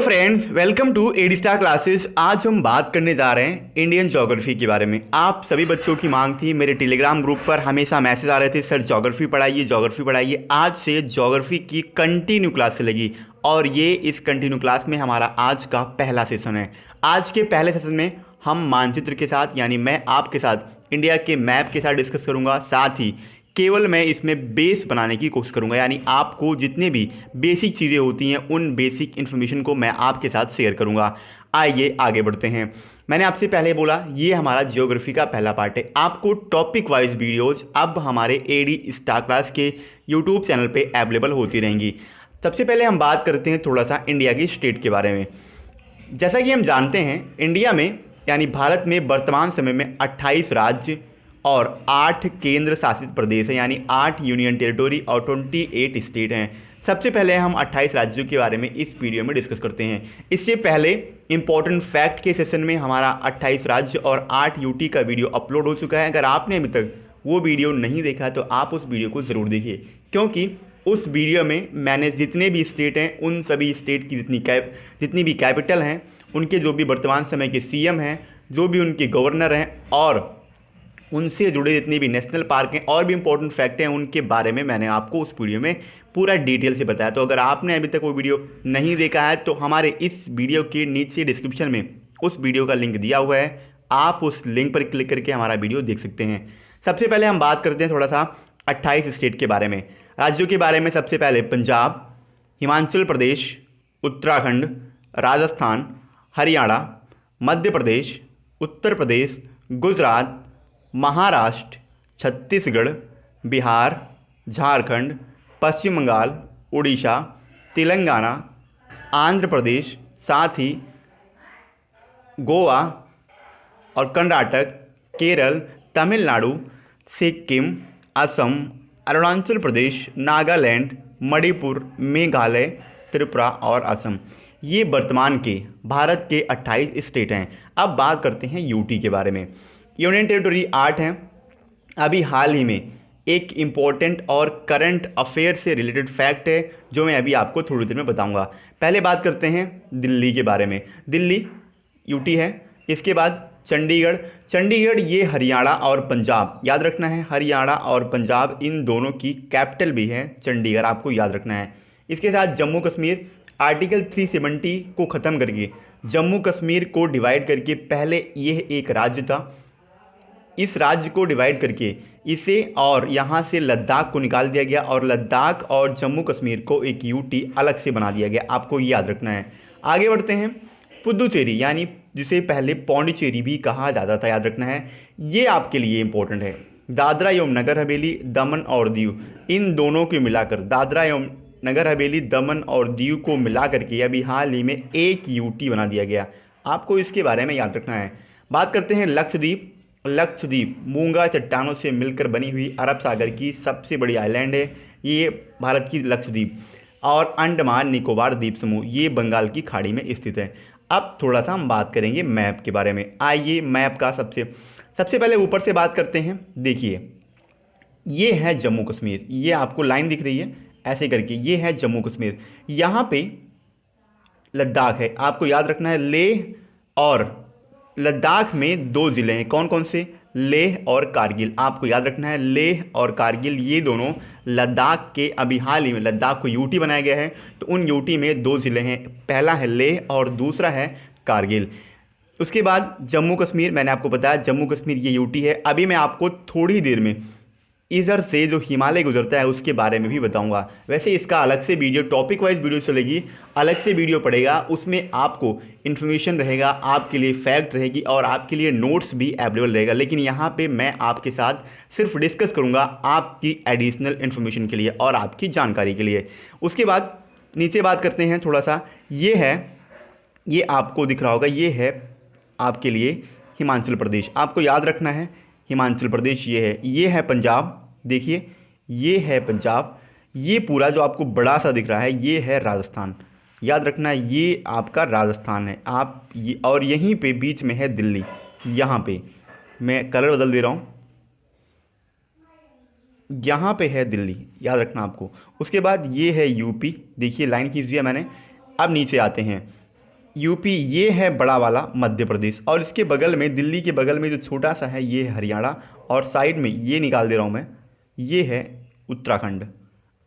Friends, welcome to AD star classes. आज हम बात करने जा रहे हैं इंडियन ज्योग्राफी के बारे में। आप सभी बच्चों की मांग थी, मेरे टेलीग्राम ग्रुप पर हमेशा मैसेज आ रहे थे, सर ज्योग्राफी पढ़ाइए ज्योग्राफी पढ़ाइए। आज से ज्योग्राफी की कंटिन्यू क्लास चलेगी और ये इस कंटिन्यू क्लास में हमारा आज का पहला सेशन है। आज के पहले सेशन में हम मानचित्र के साथ, यानी मैं आपके साथ इंडिया के मैप के साथ डिस्कस करूँगा। साथ ही केवल मैं इसमें बेस बनाने की कोशिश करूंगा, यानी आपको जितने भी बेसिक चीज़ें होती हैं उन बेसिक इन्फॉर्मेशन को मैं आपके साथ शेयर करूंगा। आइए आगे बढ़ते हैं। मैंने आपसे पहले बोला ये हमारा ज्योग्राफी का पहला पार्ट है। आपको टॉपिक वाइज वीडियोज अब हमारे एडी स्टार क्लास के यूट्यूब चैनल पे अवेलेबल होती रहेंगी। सबसे पहले हम बात करते हैं थोड़ा सा इंडिया की स्टेट के बारे में। जैसा कि हम जानते हैं, इंडिया में यानी भारत में वर्तमान समय में 28 राज्य और 8 केंद्र शासित प्रदेश हैं, यानी 8 यूनियन टेरिटोरी और 28 स्टेट हैं। सबसे पहले हम 28 राज्यों के बारे में इस वीडियो में डिस्कस करते हैं। इससे पहले इंपॉर्टेंट फैक्ट के सेशन में हमारा 28 राज्य और 8 यूटी का वीडियो अपलोड हो चुका है। अगर आपने अभी तक वो वीडियो नहीं देखा तो आप उस वीडियो को ज़रूर देखिए, क्योंकि उस वीडियो में मैंने जितने भी स्टेट हैं उन सभी स्टेट की जितनी भी कैपिटल हैं, उनके जो भी वर्तमान समय के सीएम हैं, जो भी उनके गवर्नर हैं और उनसे जुड़े जितने भी नेशनल पार्क हैं और भी इंपॉर्टेंट फैक्ट हैं, उनके बारे में मैंने आपको उस वीडियो में पूरा डिटेल से बताया। तो अगर आपने अभी तक वो वीडियो नहीं देखा है तो हमारे इस वीडियो के नीचे डिस्क्रिप्शन में उस वीडियो का लिंक दिया हुआ है, आप उस लिंक पर क्लिक करके हमारा वीडियो देख सकते हैं। सबसे पहले हम बात करते हैं थोड़ा सा 28 स्टेट के बारे में, राज्यों के बारे में। सबसे पहले पंजाब, हिमाचल प्रदेश, उत्तराखंड, राजस्थान, हरियाणा, मध्य प्रदेश, उत्तर प्रदेश, गुजरात, महाराष्ट्र, छत्तीसगढ़, बिहार, झारखंड, पश्चिम बंगाल, उड़ीसा, तेलंगाना, आंध्र प्रदेश, साथ ही गोवा और कर्नाटक, केरल, तमिलनाडु, सिक्किम, असम, अरुणाचल प्रदेश, नागालैंड, मणिपुर, मेघालय, त्रिपुरा और असम। ये वर्तमान के भारत के 28 स्टेट हैं। अब बात करते हैं यूटी के बारे में। यूनियन टेरिटोरी 8 हैं। अभी हाल ही में एक इम्पॉर्टेंट और करंट अफेयर से रिलेटेड फैक्ट है जो मैं अभी आपको थोड़ी देर में बताऊंगा। पहले बात करते हैं दिल्ली के बारे में। दिल्ली यूटी है। इसके बाद चंडीगढ़। चंडीगढ़ ये हरियाणा और पंजाब, याद रखना है, हरियाणा और पंजाब इन दोनों की कैपिटल भी है चंडीगढ़, आपको याद रखना है। इसके साथ जम्मू कश्मीर, आर्टिकल 370 को ख़त्म करके जम्मू कश्मीर को डिवाइड करके, पहले यह एक राज्य था, इस राज्य को डिवाइड करके इसे और यहाँ से लद्दाख को निकाल दिया गया और लद्दाख और जम्मू कश्मीर को एक यूटी अलग से बना दिया गया, आपको ये याद रखना है। आगे बढ़ते हैं। पुदुचेरी, यानी जिसे पहले पौंडीचेरी भी कहा जाता था, याद रखना है, ये आपके लिए इंपॉर्टेंट है। दादरा एवं नगर हवेली, दमन और दीव, इन दोनों को मिलाकर, दादरा एवं नगर हवेली, दमन और दीव को मिला करके अभी हाल ही में एक यूटी बना दिया गया, आपको इसके बारे में याद रखना है। बात करते हैं लक्षद्वीप। लक्षद्वीप मूंगा चट्टानों से मिलकर बनी हुई अरब सागर की सबसे बड़ी आइलैंड है, ये भारत की लक्षद्वीप। और अंडमान निकोबार द्वीप समूह, ये बंगाल की खाड़ी में स्थित है। अब थोड़ा सा हम बात करेंगे मैप के बारे में। आइए मैप का सबसे पहले ऊपर से बात करते हैं। देखिए ये है जम्मू कश्मीर, ये आपको लाइन दिख रही है ऐसे करके, ये है जम्मू कश्मीर। यहाँ पे लद्दाख है, आपको याद रखना है। लेह और लद्दाख में 2 ज़िले हैं, कौन कौन से, लेह और कारगिल, आपको याद रखना है। लेह और कारगिल ये दोनों लद्दाख के, अभी हाल ही में लद्दाख को यूटी बनाया गया है, तो उन यूटी में 2 ज़िले हैं, पहला है लेह और दूसरा है कारगिल। उसके बाद जम्मू कश्मीर, मैंने आपको बताया जम्मू कश्मीर ये यूटी है। अभी मैं आपको थोड़ी देर में इधर से जो हिमालय गुजरता है उसके बारे में भी बताऊंगा। वैसे इसका अलग से वीडियो, टॉपिक वाइज वीडियो चलेगी, अलग से वीडियो पड़ेगा, उसमें आपको इन्फॉर्मेशन रहेगा, आपके लिए फैक्ट रहेगी और आपके लिए नोट्स भी अवेलेबल रहेगा। लेकिन यहाँ पे मैं आपके साथ सिर्फ डिस्कस करूँगा आपकी एडिशनल इन्फॉर्मेशन के लिए और आपकी जानकारी के लिए। उसके बाद नीचे बात करते हैं थोड़ा सा। ये है, ये आपको दिख रहा होगा, ये है आपके लिए हिमाचल प्रदेश, आपको याद रखना है। हिमाचल प्रदेश ये है पंजाब, देखिए ये है पंजाब। ये पूरा जो आपको बड़ा सा दिख रहा है ये है राजस्थान, याद रखना है, ये आपका राजस्थान है। आप ये, और यहीं पे बीच में है दिल्ली, यहाँ पे मैं कलर बदल दे रहा हूँ, यहाँ पे है दिल्ली, याद रखना आपको। उसके बाद ये है यूपी, देखिए लाइन खींच दिया मैंने। अब नीचे आते हैं, यूपी, ये है बड़ा वाला मध्य प्रदेश, और इसके बगल में, दिल्ली के बगल में जो छोटा सा है ये है हरियाणा, और साइड में ये निकाल दे रहा हूँ मैं, ये है उत्तराखंड।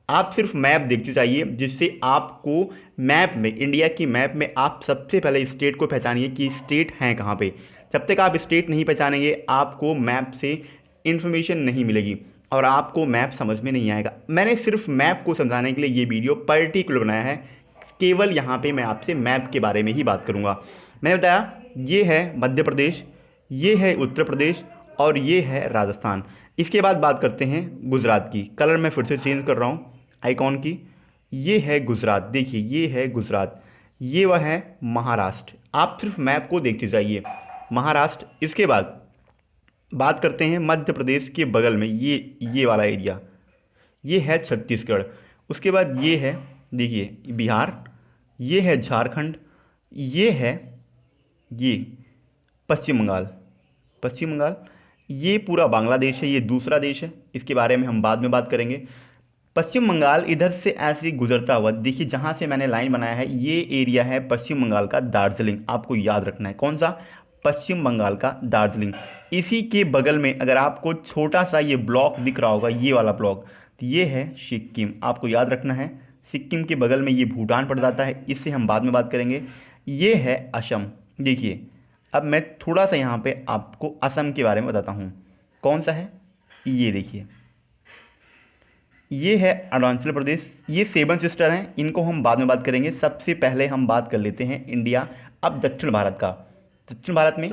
आप सिर्फ मैप देखते जाइए, जिससे आपको मैप में, इंडिया की मैप में आप सबसे पहले स्टेट को पहचानिए कि स्टेट हैं कहाँ पे। जब तक आप स्टेट नहीं पहचानेंगे आपको मैप से इन्फॉर्मेशन नहीं मिलेगी और आपको मैप समझ में नहीं आएगा। मैंने सिर्फ मैप को समझाने के लिए ये वीडियो पर्टिकुलर बनाया है, केवल यहाँ पे मैं आपसे मैप के बारे में ही बात करूँगा। मैंने बताया ये है मध्य प्रदेश, ये है उत्तर प्रदेश, और ये है राजस्थान। इसके बाद बात करते हैं गुजरात की। कलर मैं फिर से चेंज कर रहा हूँ आइकॉन की। ये है गुजरात, देखिए ये है गुजरात, ये वह है महाराष्ट्र। आप सिर्फ मैप को देखते जाइए, महाराष्ट्र। इसके बाद बात करते हैं मध्य प्रदेश के बगल में, ये वाला एरिया, ये है छत्तीसगढ़। उसके बाद ये है, देखिए बिहार, ये है झारखंड, ये है ये पश्चिम बंगाल, पश्चिम बंगाल, ये पूरा बांग्लादेश है, ये दूसरा देश है, इसके बारे में हम बाद में बात करेंगे। पश्चिम बंगाल इधर से ऐसे गुजरता हुआ, देखिए जहाँ से मैंने लाइन बनाया है ये एरिया है पश्चिम बंगाल का दार्जिलिंग। आपको याद रखना है कौन सा, पश्चिम बंगाल का दार्जिलिंग। इसी के बगल में अगर आपको छोटा सा ये ब्लॉक दिख रहा होगा, ये वाला ब्लॉक, तो ये है सिक्किम। आपको याद रखना है सिक्किम के बगल में ये भूटान पड़ जाता है, इससे हम बाद में बात करेंगे। ये है असम। देखिए अब मैं थोड़ा सा यहाँ पे आपको असम के बारे में बताता हूँ, कौन सा है, ये देखिए ये है अरुणाचल प्रदेश। ये 7 सिस्टर हैं, इनको हम बाद में बात करेंगे। सबसे पहले हम बात कर लेते हैं इंडिया, अब दक्षिण भारत का। दक्षिण भारत में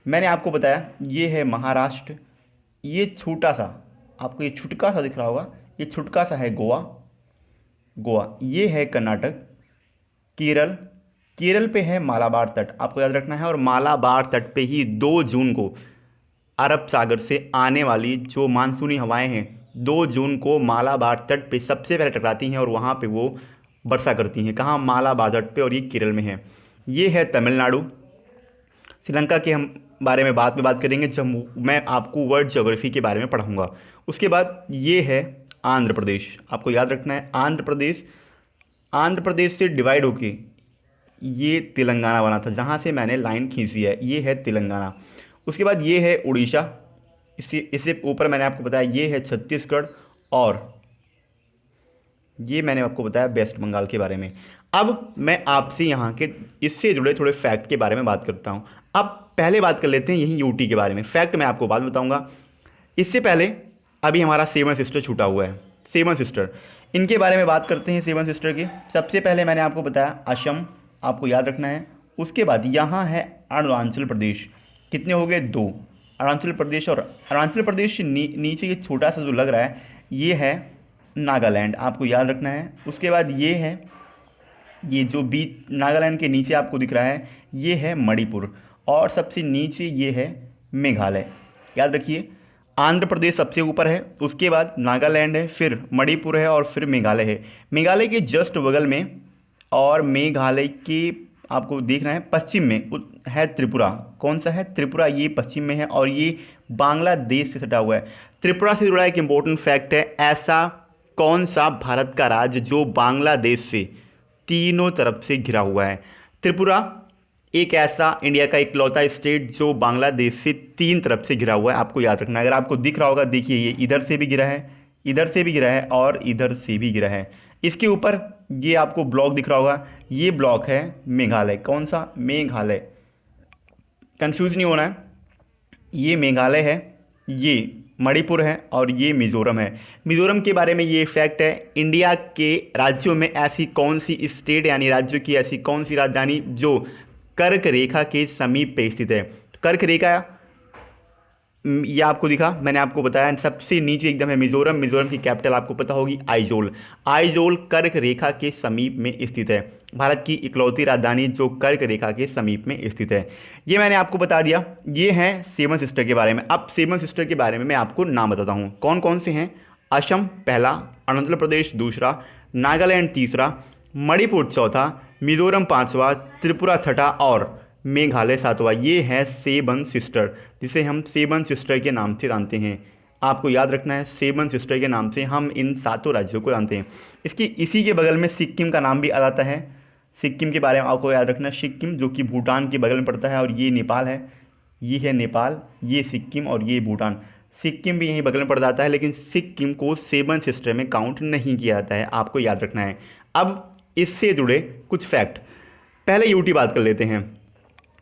मैंने आपको बताया ये है महाराष्ट्र, ये छोटा सा, आपको ये छुटका सा दिख रहा होगा, ये छुटका सा है गोवा, गोवा। ये है कर्नाटक, केरल, केरल पे है मालाबार तट, आपको याद रखना है। और मालाबार तट पे ही 2 जून को अरब सागर से आने वाली जो मानसूनी हवाएं हैं 2 जून को मालाबार तट पे सबसे पहले टकराती हैं और वहाँ पे वो वर्षा करती हैं। कहाँ, मालाबार तट पे, और ये केरल में है। ये है तमिलनाडु। श्रीलंका के हम बारे में बाद में बात करेंगे जब मैं आपको वर्ल्ड ज्योग्राफी के बारे में पढ़ाऊँगा। उसके बाद ये है आंध्र प्रदेश, आपको याद रखना है आंध्र प्रदेश। आंध्र प्रदेश से डिवाइड होके ये तेलंगाना बना था, जहाँ से मैंने लाइन खींची है, ये है तेलंगाना। उसके बाद ये है उड़ीसा, इससे ऊपर मैंने आपको बताया ये है छत्तीसगढ़, और ये मैंने आपको बताया वेस्ट बंगाल के बारे में। अब मैं आपसे यहाँ के इससे जुड़े थोड़े फैक्ट के बारे में बात करता हूँ। अब पहले बात कर लेते हैं यही यूटी के बारे में। फैक्ट मैं आपको बाद में बताऊँगा। इससे पहले अभी हमारा 7 सिस्टर छूटा हुआ है, 7 सिस्टर, इनके बारे में बात करते हैं। 7 सिस्टर के सबसे पहले मैंने आपको बताया असम, आपको याद रखना है। उसके बाद यहाँ है अरुणाचल प्रदेश, कितने हो गए, 2 अरुणाचल प्रदेश। और अरुणाचल प्रदेश नीचे ये छोटा सा जो लग रहा है ये है नागालैंड, आपको याद रखना है। उसके बाद ये है, ये जो बीच नागालैंड के नीचे आपको दिख रहा है ये है मणिपुर, और सबसे नीचे ये है मेघालय, याद रखिए। आंध्र प्रदेश सबसे ऊपर है, उसके बाद नागालैंड है, फिर मणिपुर है, और फिर मेघालय है। मेघालय के जस्ट बगल में और मेघालय के आपको देखना है पश्चिम में है त्रिपुरा। कौन सा है, त्रिपुरा, ये पश्चिम में है और ये बांग्लादेश से सटा हुआ है। त्रिपुरा से जुड़ा एक इम्पोर्टेंट फैक्ट है, ऐसा कौन सा भारत का राज्य जो बांग्लादेश से तीनों तरफ से घिरा हुआ है। त्रिपुरा एक ऐसा इंडिया का इकलौता स्टेट जो बांग्लादेश से 3 तरफ से घिरा हुआ है, आपको याद रखना है। अगर आपको दिख रहा होगा, देखिए ये इधर से भी गिरा है, इधर से भी गिरा है, और इधर से भी गिरा है। इसके ऊपर ये आपको ब्लॉक दिख रहा होगा, ये ब्लॉक है मेघालय। कौन सा, मेघालय, कंफ्यूज नहीं होना है, ये मेघालय है, ये मणिपुर है, और ये मिज़ोरम है। मिज़ोरम के बारे में ये फैक्ट है, इंडिया के राज्यों में ऐसी कौन सी स्टेट यानी राज्यों की ऐसी कौन सी राजधानी जो कर्क रेखा के समीप पे स्थित है। कर्क रेखा ये आपको दिखा, मैंने आपको बताया सबसे नीचे एकदम है मिज़ोरम। मिज़ोरम की कैपिटल आपको पता होगी आइजोल। आइजोल कर्क रेखा के समीप में स्थित है, भारत की इकलौती राजधानी जो कर्क रेखा के समीप में स्थित है। ये मैंने आपको बता दिया। ये हैं 7 सिस्टर के बारे में। अब 7 सिस्टर के बारे में मैं आपको नाम बताता हूँ कौन कौन से हैं। असम पहला, अरुणाचल प्रदेश दूसरा, नागालैंड तीसरा, मणिपुर चौथा, मिज़ोरम पाँचवा, त्रिपुरा छठा, और मेघालय सातवां। ये है 7 सिस्टर, जिसे हम 7 सिस्टर के नाम से जानते हैं। आपको याद रखना है 7 सिस्टर के नाम से हम इन 7 राज्यों को जानते हैं। इसी के बगल में सिक्किम का नाम भी आ जाता है। सिक्किम के बारे में आपको याद रखना, सिक्किम जो कि भूटान के बगल में पड़ता है, और ये नेपाल है, ये है नेपाल, ये सिक्किम और ये भूटान। सिक्किम भी यहीं बगल में पड़ जाता है, लेकिन सिक्किम को 7 सिस्टर में काउंट नहीं किया जाता है, आपको याद रखना है। अब इससे जुड़े कुछ फैक्ट, पहले यूटी बात कर लेते हैं।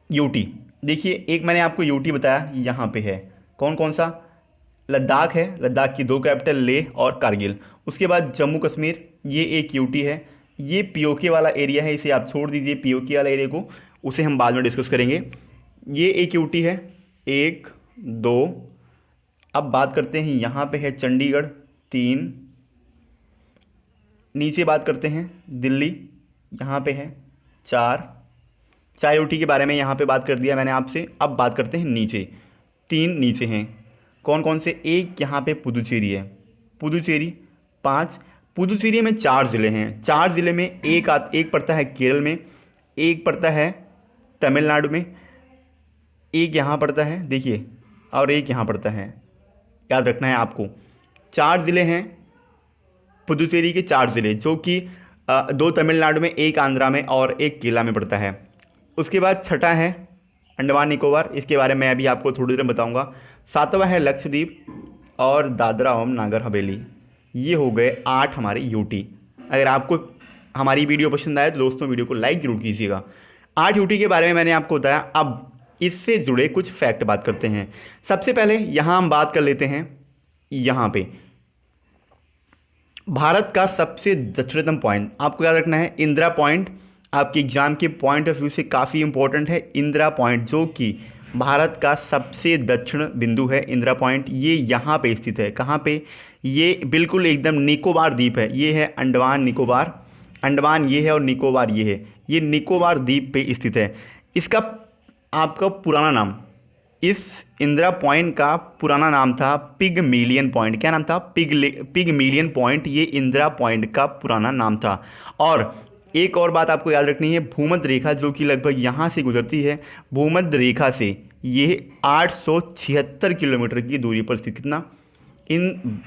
यूटी देखिए, एक मैंने आपको यूटी बताया यहाँ पे है, कौन कौन सा, लद्दाख है, लद्दाख की 2 कैपिटल लेह और कारगिल। उसके बाद जम्मू कश्मीर, ये एक यूटी है, ये पीओके वाला एरिया है, इसे आप छोड़ दीजिए पीओके वाला एरिया को, उसे हम बाद में डिस्कस करेंगे। ये एक यूटी है, 1 2। अब बात करते हैं, यहाँ पे है चंडीगढ़ 3, नीचे बात करते हैं दिल्ली, यहाँ पे है 4 यूटी के बारे में यहाँ पे बात कर दिया मैंने आपसे। अब बात करते हैं नीचे, 3 नीचे हैं, कौन कौन से, एक यहाँ पे पुदुचेरी है, पुदुचेरी 5। पुदुचेरी में 4 ज़िले हैं, 4 ज़िले में एक पड़ता है केरल में, एक पड़ता है तमिलनाडु में, एक यहाँ पड़ता है देखिए, और एक यहाँ पड़ता है, याद रखना है आपको। 4 ज़िले हैं पुदुचेरी के, 4 ज़िले, जो कि 2 तमिलनाडु में, एक आंध्रा में और एक केरला में पड़ता है। उसके बाद छठा है अंडमान निकोबार, इसके बारे में अभी आपको थोड़ी देर में बताऊँगा। 7वां है लक्षद्वीप और दादरा और नागर हवेली। ये हो गए 8 हमारे यूटी। अगर आपको हमारी वीडियो पसंद आए तो दोस्तों वीडियो को लाइक जरूर कीजिएगा। 8 यूटी के बारे में मैंने आपको बताया। अब इससे जुड़े कुछ फैक्ट बात करते हैं। सबसे पहले यहाँ हम बात कर लेते हैं, यहाँ पे भारत का सबसे दक्षिणतम पॉइंट आपको याद रखना है, इंदिरा पॉइंट। आपके एग्जाम के पॉइंट ऑफ व्यू से काफ़ी इंपॉर्टेंट है इंदिरा पॉइंट, जो कि भारत का सबसे दक्षिण बिंदु है। इंदिरा पॉइंट ये यहाँ पे स्थित है, कहाँ पे, ये बिल्कुल एकदम निकोबार द्वीप है, ये है अंडमान निकोबार, अंडमान ये है और निकोबार ये है, ये निकोबार द्वीप पे स्थित है। इसका आपका पुराना नाम, इस इंदिरा पॉइंट का पुराना नाम था पिगमिलियन पॉइंट। क्या नाम था, पिगमिलियन पॉइंट, ये इंदिरा पॉइंट का पुराना नाम था। और एक और बात आपको याद रखनी है, भूमध्य रेखा जो कि लगभग यहाँ से गुजरती है, भूमध्य रेखा से ये 876 किलोमीटर की दूरी पर स्थित, कितना, इन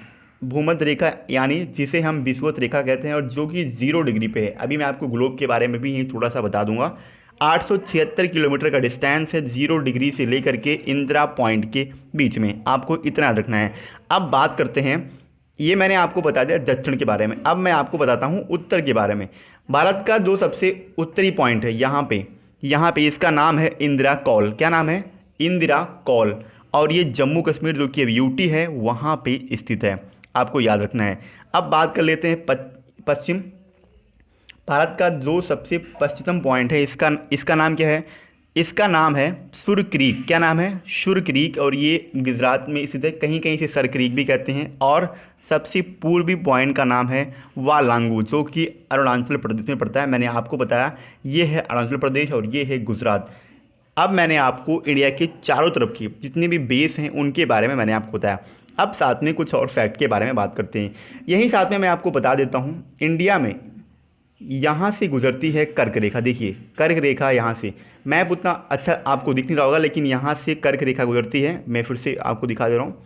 भूमध्य रेखा यानी जिसे हम विषुवत रेखा कहते हैं, और जो कि 0 डिग्री पे है। अभी मैं आपको ग्लोब के बारे में भी थोड़ा सा बता दूंगा। 876 किलोमीटर का डिस्टेंस है 0 डिग्री से लेकर के इंदिरा पॉइंट के बीच में, आपको इतना याद रखना है। अब बात करते हैं, ये मैंने आपको बता दिया दक्षिण के बारे में, अब मैं आपको बताता हूँ उत्तर के बारे में। भारत का जो सबसे उत्तरी पॉइंट है यहाँ पे इसका नाम है इंदिरा कौल। क्या नाम है, इंदिरा कौल, और ये जम्मू कश्मीर जो कि अब यूटी है वहाँ पे स्थित है, आपको याद रखना है। अब बात कर लेते हैं पश्चिम, भारत का जो सबसे पश्चिमतम पॉइंट है, इसका नाम क्या है, इसका नाम है सुर क्रीक। क्या नाम है, सुर क्रीक, और ये गुजरात में स्थित है, कहीं कहीं से सर क्रीक भी कहते हैं। और सबसे पूर्वी पॉइंट का नाम है वालांगू, जो कि अरुणाचल प्रदेश में पड़ता है। मैंने आपको बताया ये है अरुणाचल प्रदेश और ये है गुजरात। अब मैंने आपको इंडिया के चारों तरफ की जितने भी बेस हैं उनके बारे में मैंने आपको बताया। अब साथ में कुछ और फैक्ट के बारे में बात करते हैं। यही साथ में मैं आपको बता देता हूँ, इंडिया में यहाँ से गुजरती है कर्क रेखा। देखिए कर्क रेखा, यहाँ से मैप उतना अच्छा आपको दिख नहीं रहा होगा, लेकिन यहाँ से कर्क रेखा गुजरती है। मैं फिर से आपको दिखा दे रहा हूँ,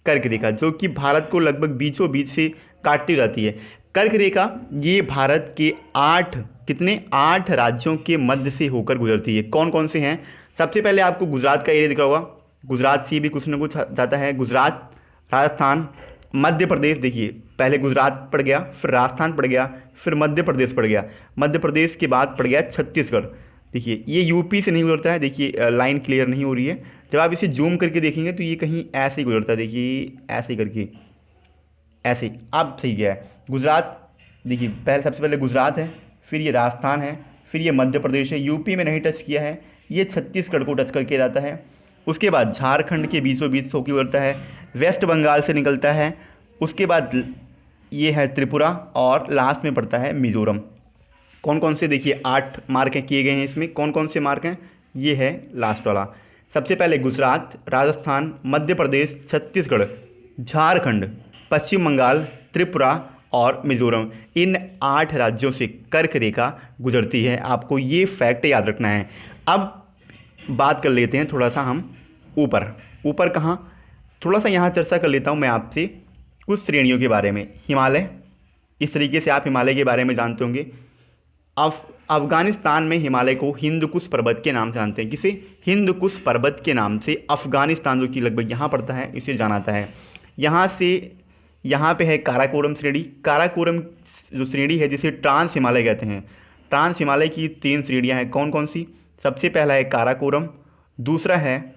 कर्क रेखा जो कि भारत को लगभग बीचों बीच से काटती जाती है। कर्क रेखा ये भारत के 8 राज्यों के मध्य से होकर गुजरती है। कौन कौन से हैं, सबसे पहले आपको गुजरात का एरिया दिख रहा होगा, गुजरात से भी कुछ ना कुछ जाता है। गुजरात, राजस्थान, मध्य प्रदेश, देखिए पहले गुजरात पड़ गया, फिर राजस्थान पड़ गया, फिर मध्य प्रदेश पड़ गया, मध्य प्रदेश के बाद पड़ गया छत्तीसगढ़। देखिए ये यूपी से नहीं गुजरता है, देखिए लाइन क्लियर नहीं हो रही है। जब आप इसे जूम करके देखेंगे तो ये कहीं ऐसे ही गुजरता है, देखिए ऐसे ही करके, ऐसे ही। अब सही गया है गुजरात, देखिए सबसे पहले गुजरात है, फिर ये राजस्थान है, फिर ये मध्य प्रदेश है, यूपी में नहीं टच किया है, ये छत्तीसगढ़ को टच करके जाता है। उसके बाद झारखंड के बीचों बीच होकर गुजरता है, वेस्ट बंगाल से निकलता है, उसके बाद ये है त्रिपुरा, और लास्ट में पड़ता है मिजोरम। कौन कौन से, देखिए 8 मार्क किए गए हैं इसमें, कौन कौन से मार्क हैं, ये है लास्ट वाला। सबसे पहले गुजरात, राजस्थान, मध्य प्रदेश, छत्तीसगढ़, झारखंड, पश्चिम बंगाल, त्रिपुरा और मिजोरम, इन 8 राज्यों से कर्क रेखा गुजरती है। आपको ये फैक्ट याद रखना है। अब बात कर लेते हैं थोड़ा सा हम ऊपर कहाँ, थोड़ा सा यहाँ चर्चा कर लेता हूँ मैं आपसे कुछ श्रेणियों के बारे में। हिमालय, इस तरीके से आप हिमालय के बारे में जानते होंगे, अफगानिस्तान में हिमालय को हिंद कुश पर्वत के नाम से जानते हैं। किसे? हिंद कुश पर्वत के नाम से अफगानिस्तान जो कि लगभग यहाँ पड़ता है, इसे जाना जाता है। यहाँ से यहाँ पे है काराकोरम श्रेणी। काराकोरम जो श्रेणी है जिसे ट्रांस हिमालय कहते हैं। ट्रांस हिमालय की 3 श्रेणियाँ हैं। कौन कौन सी? सबसे पहला है काराकोरम, दूसरा है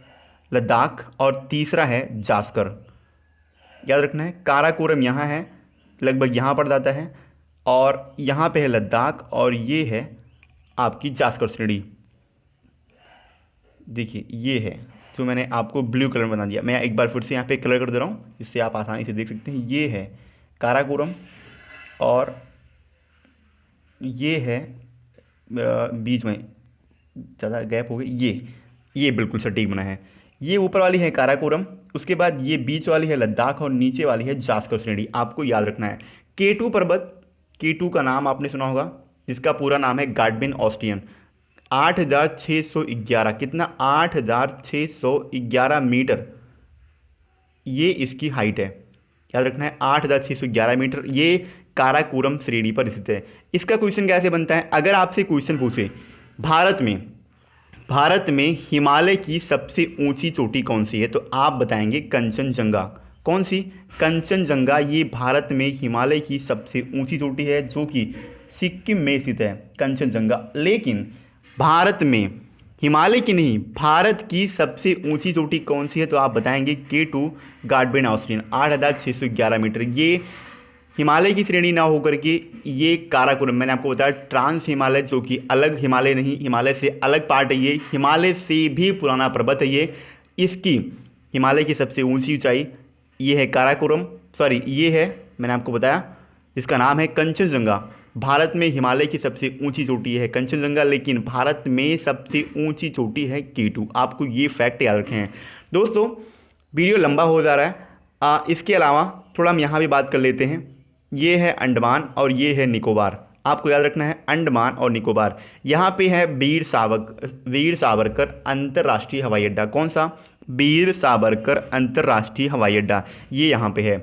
लद्दाख और तीसरा है जास्कर। याद रखना है, काराकोरम यहाँ है, लगभग यहाँ पड़ जाता है, और यहाँ पे है लद्दाख, और ये है आपकी जास्कर श्रेणी। देखिए ये है जो मैंने आपको ब्लू कलर बना दिया। मैं एक बार फिर से यहाँ पे कलर कर दे रहा हूँ जिससे आप आसानी से देख सकते हैं। ये है काराकोरम और ये है बीच में ज़्यादा गैप हो गई, ये बिल्कुल सटीक बना है। ये ऊपर वाली है काराकोरम, उसके बाद ये बीच वाली है लद्दाख और नीचे वाली है जास्कर श्रेणी। आपको याद रखना है। K2 पर्वत, K2 का नाम आपने सुना होगा, जिसका पूरा नाम है गाडबिन ऑस्टियन। 8611, कितना? 8611 मीटर ये इसकी हाइट है। याद रखना है 8611 मीटर, ये काराकोरम श्रेणी पर स्थित है। इसका क्वेश्चन कैसे बनता है? अगर आपसे क्वेश्चन पूछे भारत में हिमालय की सबसे ऊंची चोटी कौन सी है, तो आप बताएंगे कंचनजंगा। कौन सी? कंचनजंगा। ये भारत में हिमालय की सबसे ऊंची चोटी है जो कि सिक्किम में स्थित है, कंचनजंगा। लेकिन भारत में हिमालय की नहीं, भारत की सबसे ऊंची चोटी कौन सी है, तो आप बताएंगे K2 गाडबिन ऑस्टियन, 8611 मीटर। ये हिमालय की श्रेणी ना होकर के ये काराकोरम, मैंने आपको बताया ट्रांस हिमालय, जो कि अलग हिमालय नहीं, हिमालय से अलग पार्ट है। ये हिमालय से भी पुराना पर्वत है। ये इसकी हिमालय की सबसे ऊंची ऊंचाई ये है काराकोरम, सॉरी ये है, मैंने आपको बताया, इसका नाम है कंचनजंगा। भारत में हिमालय की सबसे ऊंची चोटी है कंचनजंगा, लेकिन भारत में सबसे ऊंची चोटी है K2। आपको ये फैक्ट याद रखें हैं। दोस्तों वीडियो लंबा हो जा रहा है, इसके अलावा थोड़ा हम यहाँ भी बात कर लेते हैं। ये है अंडमान और ये है निकोबार। आपको याद रखना है अंडमान और निकोबार। यहाँ पे है वीर सावरकर अंतर्राष्ट्रीय हवाई अड्डा। कौन सा? वीर सावरकर अंतर्राष्ट्रीय हवाई अड्डा, ये यहाँ पे है।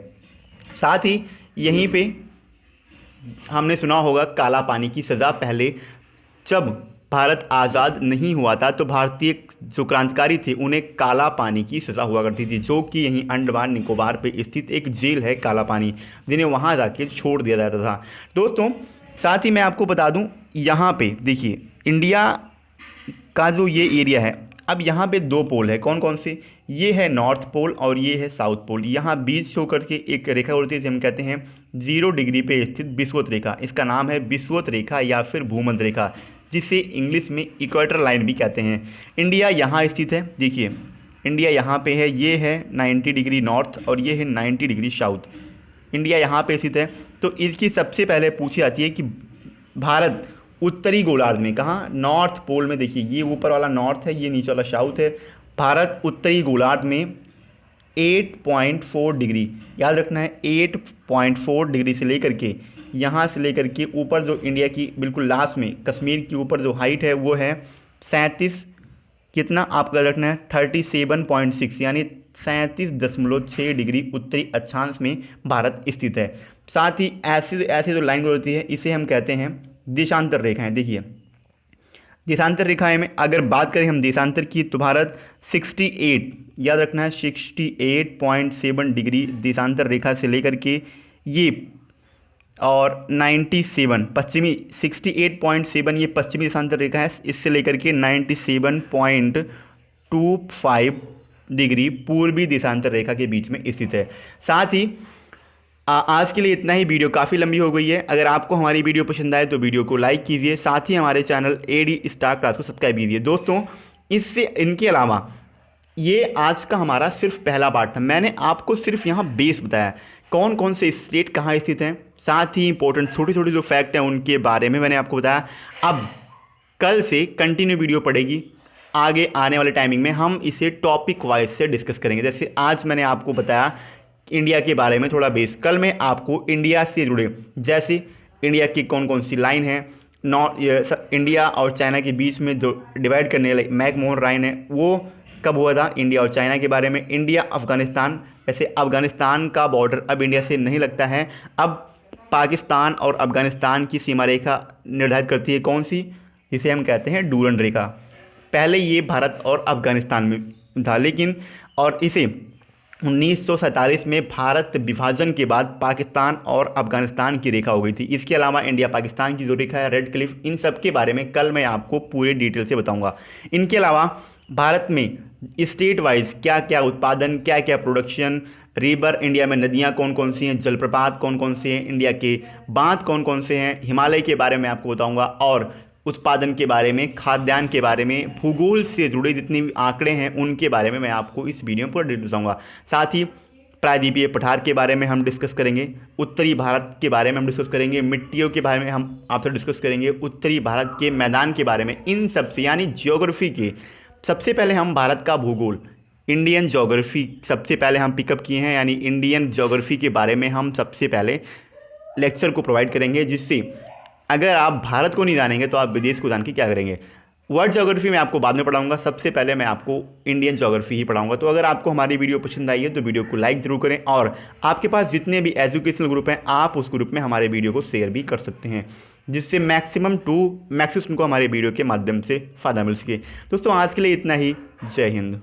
साथ ही यहीं पे हमने सुना होगा काला पानी की सज़ा। पहले जब भारत आज़ाद नहीं हुआ था तो भारतीय जो क्रांतिकारी थे उन्हें काला पानी की सज़ा हुआ करती थी, जो कि यहीं अंडमान निकोबार पे स्थित एक जेल है काला पानी, जिन्हें वहाँ जाके छोड़ दिया जाता था। दोस्तों साथ ही मैं आपको बता दूं, यहाँ पे देखिए इंडिया का जो ये एरिया है, अब यहाँ पे 2 पोल है। कौन कौन से? ये है नॉर्थ पोल और ये है साउथ पोल। यहाँ बीच से होकर के एक रेखा होती है, हम कहते हैं 0 डिग्री पे स्थित विषुवत रेखा। इसका नाम है विषुवत रेखा या फिर भूमध्य रेखा, जिसे इंग्लिश में इक्वेटर लाइन भी कहते हैं। इंडिया यहाँ स्थित है। देखिए इंडिया यहाँ पे है, ये है 90 डिग्री नॉर्थ और ये है 90 डिग्री साउथ। इंडिया यहाँ पे स्थित है। तो इसकी सबसे पहले पूछी जाती है कि भारत उत्तरी गोलार्ध में, कहाँ? नॉर्थ पोल में। देखिए ये ऊपर वाला नॉर्थ है, ये नीचे वाला साउथ है। भारत उत्तरी गोलार्ध में 8.4 डिग्री, याद रखना है 8.4 डिग्री से लेकर के यहाँ से लेकर के ऊपर जो इंडिया की बिल्कुल लास्ट में कश्मीर के ऊपर जो हाइट है वो है 37, कितना आपको याद रखना है 37.6, यानी 37.6 डिग्री उत्तरी अक्षांश में भारत स्थित है। साथ ही ऐसे जो लाइन होती है इसे हम कहते हैं देशांतर रेखाएं। देखिए देशांतर रेखाएं में अगर बात करें हम देशांतर की, तो भारत 68, याद रखना है 68.7 डिग्री देशांतर रेखा से लेकर के ये, और 97 पश्चिमी 68.7 ये पश्चिमी देशांतर रेखा है, इससे लेकर के 97.25 डिग्री पूर्वी देशांतर रेखा के बीच में स्थित है। साथ ही आज के लिए इतना ही। वीडियो काफ़ी लंबी हो गई है। अगर आपको हमारी वीडियो पसंद आए तो वीडियो को लाइक कीजिए, साथ ही हमारे चैनल AD स्टार क्लास को सब्सक्राइब कीजिए। दोस्तों इनके अलावा ये आज का हमारा सिर्फ पहला पार्ट था। मैंने आपको सिर्फ यहाँ बेस बताया, कौन कौन से स्टेट कहाँ स्थित हैं, साथ ही इंपॉर्टेंट छोटे छोटे जो फैक्ट हैं उनके बारे में मैंने आपको बताया। अब कल से कंटिन्यू वीडियो पड़ेगी। आगे आने वाले टाइमिंग में हम इसे टॉपिक वाइज से डिस्कस करेंगे। जैसे आज मैंने आपको बताया इंडिया के बारे में थोड़ा बेस, कल मैं आपको इंडिया से जुड़े, जैसे इंडिया की कौन कौन सी लाइन है, इंडिया और चाइना के बीच में जो डिवाइड करने वाले मैकमोहन लाइन है वो कब हुआ था, इंडिया और चाइना के बारे में। इंडिया अफगानिस्तान, वैसे अफगानिस्तान का बॉर्डर अब इंडिया से नहीं लगता है, अब पाकिस्तान और अफगानिस्तान की सीमा रेखा निर्धारित करती है कौन सी, जिसे हम कहते हैं डूरन रेखा। पहले ये भारत और अफगानिस्तान में था, लेकिन और इसे 1947 में भारत विभाजन के बाद पाकिस्तान और अफगानिस्तान की रेखा हो गई थी। इसके अलावा इंडिया पाकिस्तान की जो रेखा है रेड क्लिफ, इन सब के बारे में कल मैं आपको पूरे डिटेल से बताऊंगा। इनके अलावा भारत में स्टेट वाइज क्या क्या उत्पादन, क्या क्या प्रोडक्शन, रिवर, इंडिया में नदियाँ कौन कौन सी हैं, जलप्रपात कौन कौन से हैं, इंडिया के बांध कौन कौन से हैं, हिमालय के बारे में आपको बताऊंगा, और उत्पादन के बारे में, खाद्यान्न के बारे में, भूगोल से जुड़े जितने भी आंकड़े हैं उनके बारे में मैं आपको इस वीडियो में पूरा डिटेल बताऊंगा। साथ ही प्रायद्वीपीय पठार के बारे में हम डिस्कस करेंगे, उत्तरी भारत के बारे में हम डिस्कस करेंगे, मिट्टियों के बारे में हम आपसे डिस्कस करेंगे, उत्तरी भारत के मैदान के बारे में, इन सब से यानी ज्योग्राफी के। सबसे पहले हम भारत का भूगोल, इंडियन ज्योग्राफी सबसे पहले हम पिकअप किए हैं, यानी इंडियन ज्योग्राफी के बारे में हम सबसे पहले लेक्चर को प्रोवाइड करेंगे, जिससे अगर आप भारत को नहीं जानेंगे तो आप विदेश को जान के क्या करेंगे। वर्ल्ड ज्योग्राफी मैं आपको बाद में पढ़ाऊंगा, सबसे पहले मैं आपको इंडियन ज्योग्राफी ही पढ़ाऊंगा। तो अगर आपको हमारी वीडियो पसंद आई है तो वीडियो को लाइक जरूर करें, और आपके पास जितने भी एजुकेशनल ग्रुप हैं आप उस ग्रुप में हमारे वीडियो को शेयर भी कर सकते हैं, जिससे मैक्सिमम को हमारे वीडियो के माध्यम से फ़ायदा मिल सके। दोस्तों आज के लिए इतना ही। जय हिंद।